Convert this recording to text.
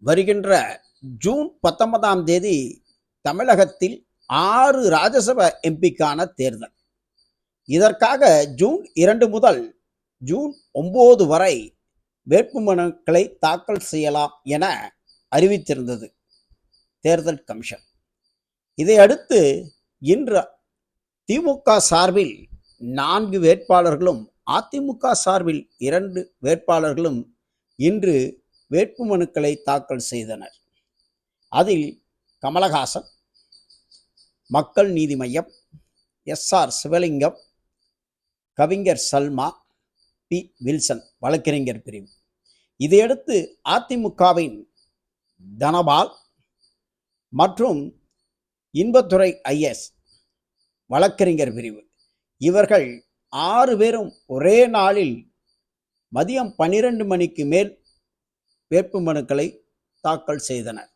வருகின்ற ஜூன் 19ஆம் தேதி தமிழகத்தில் 6 ராஜ்யசபா எம்பிக்கான தேர்தல். இதற்காக ஜூன் 2 முதல் ஜூன் 9 வரை வேட்புமனுக்களை தாக்கல் செய்யலாம் என அறிவித்திருந்தது தேர்தல் கமிஷன். இதையடுத்து இன்று திமுக சார்பில் 4 வேட்பாளர்களும் அதிமுக சார்பில் 2 வேட்பாளர்களும் இன்று வேட்புமனுக்களை தாக்கல் செய்தனர். அதில் கமலஹாசன், மக்கள் நீதி மய்யம், SR சிவலிங்கம், கவிஞர் சல்மா, பி வில்சன் வழக்கறிஞர் பிரிவு. இதையடுத்து அதிமுகவின் தனபால் மற்றும் இன்பதுரை IS வழக்கறிஞர் பிரிவு. இவர்கள் 6 பேரும் ஒரே நாளில் மதியம் 12 மணிக்கு மேல் வேட்புமனுக்களை தாக்கல் செய்தனர்.